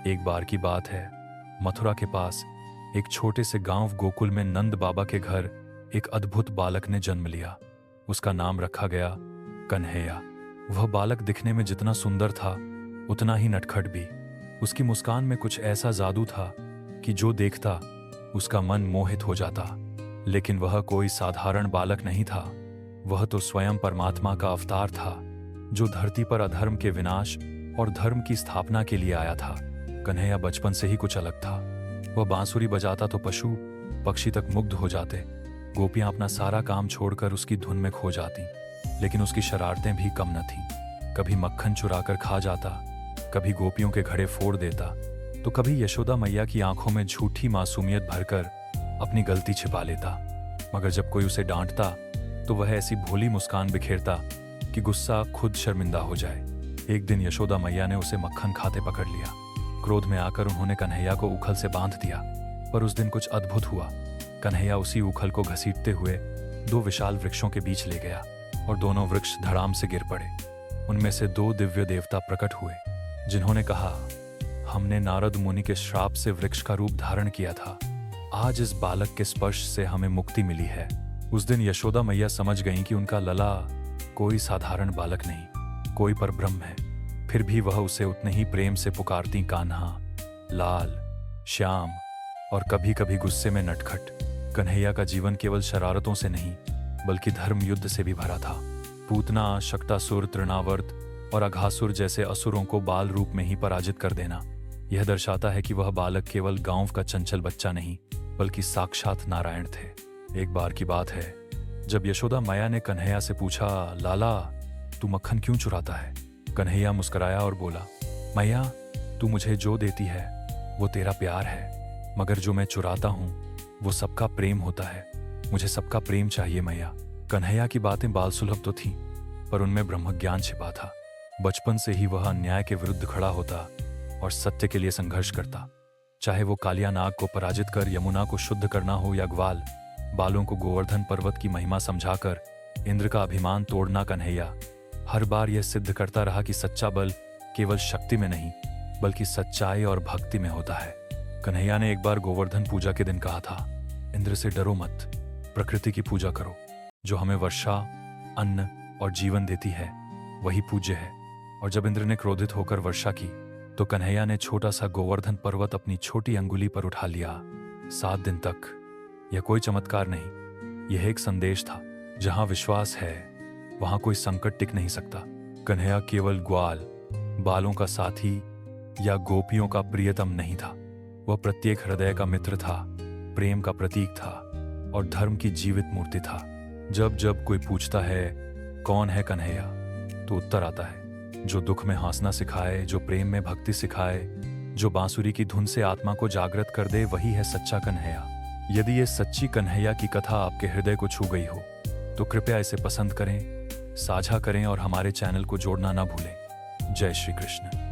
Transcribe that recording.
एक बार की बात है, मथुरा के पास एक छोटे से गांव गोकुल में नंद बाबा के घर एक अद्भुत बालक ने जन्म लिया। उसका नाम रखा गया कन्हैया। वह बालक दिखने में जितना सुंदर था उतना ही नटखट भी। उसकी मुस्कान में कुछ ऐसा जादू था कि जो देखता उसका मन मोहित हो जाता। लेकिन वह कोई साधारण बालक नहीं था, वह तो स्वयं परमात्मा का अवतार था जो धरती पर अधर्म के विनाश और धर्म की स्थापना के लिए आया था। कन्हैया बचपन से ही कुछ अलग था। वह बांसुरी बजाता तो पशु पक्षी तक मुग्ध हो जाते। गोपियां अपना सारा काम छोड़कर उसकी धुन में खो जाती। लेकिन उसकी शरारतें भी कम न थीं। कभी मक्खन चुराकर खा जाता, कभी गोपियों के घड़े फोड़ देता, तो कभी यशोदा मैया की आंखों में झूठी मासूमियत भरकर अपनी गलती छिपा लेता। मगर जब कोई उसे डांटता तो वह ऐसी भोली मुस्कान बिखेरता कि गुस्सा खुद शर्मिंदा हो जाए। एक दिन यशोदा मैया ने उसे मक्खन खाते पकड़ लिया। क्रोध में आकर उन्होंने कन्हैया को उखल से बांध दिया। पर उस दिन कुछ अद्भुत हुआ। कन्हैया उसी उखल को घसीटते हुए दो विशाल वृक्षों के बीच ले गया और दोनों वृक्ष धड़ाम से गिर पड़े। उनमें से दो दिव्य देवता प्रकट हुए जिन्होंने कहा, हमने नारद मुनि के श्राप से वृक्ष का रूप धारण किया था। आज इस बालक के स्पर्श से हमें मुक्ति मिली है। उस दिन यशोदा मैया समझ गईं कि उनका लला कोई साधारण बालक नहीं, कोई परब्रह्म है। फिर भी वह उसे उतने ही प्रेम से पुकारती कान्हा, लाल, श्याम और कभी कभी गुस्से में नटखट। कन्हैया का जीवन केवल शरारतों से नहीं बल्कि धर्म युद्ध से भी भरा था। पूतना, शक्तासुर, तृणावर्त और अघासुर जैसे असुरों को बाल रूप में ही पराजित कर देना। यह दर्शाता है कि वह बालक केवल गांव का चंचल बच्चा नहीं बल्कि साक्षात नारायण थे। एक बार की बात है, जब यशोदा मैया ने कन्हैया से पूछा, लाला तू मक्खन क्यों चुराता है? कन्हैया मुस्कुराया और बोला, मैया तू मुझे जो देती है वो तेरा प्यार है, मगर जो मैं चुराता हूँ वो सबका प्रेम होता है। मुझे सबका प्रेम चाहिए मैया। कन्हैया की बातें बाल सुलभ तो थीं, पर उनमें ब्रह्मज्ञान छिपा था। बचपन से ही वह अन्याय के विरुद्ध खड़ा होता और सत्य के लिए संघर्ष करता। चाहे वो कालिया नाग को पराजित कर यमुना को शुद्ध करना हो या ग्वाल बालों को गोवर्धन पर्वत की महिमा समझाकर इंद्र का अभिमान तोड़ना, कन्हैया हर बार यह सिद्ध करता रहा कि सच्चा बल केवल शक्ति में नहीं बल्कि सच्चाई और भक्ति में होता है। कन्हैया ने एक बार गोवर्धन पूजा के दिन कहा था, इंद्र से डरो मत, प्रकृति की पूजा करो। जो हमें वर्षा, अन्न और जीवन देती है वही पूज्य है। और जब इंद्र ने क्रोधित होकर वर्षा की तो कन्हैया ने छोटा सा गोवर्धन पर्वत अपनी छोटी अंगुली पर उठा लिया। 7 दिन तक। यह कोई चमत्कार नहीं, यह एक संदेश था। जहां विश्वास है वहां कोई संकट टिक नहीं सकता। कन्हैया केवल ग्वाल बालों का साथी या गोपियों का प्रियतम नहीं था, वह प्रत्येक हृदय का मित्र था, प्रेम का प्रतीक था और धर्म की जीवित मूर्ति था। जब जब कोई पूछता है कौन है कन्हैया, तो उत्तर आता है, जो दुख में हंसना सिखाए, जो प्रेम में भक्ति सिखाए, जो बांसुरी की धुन से आत्मा को जागृत कर दे, वही है सच्चा कन्हैया। यदि ये सच्ची कन्हैया की कथा आपके हृदय को छू गई हो तो कृपया इसे पसंद करें, साझा करें और हमारे चैनल को जोड़ना ना भूलें। जय श्री कृष्ण।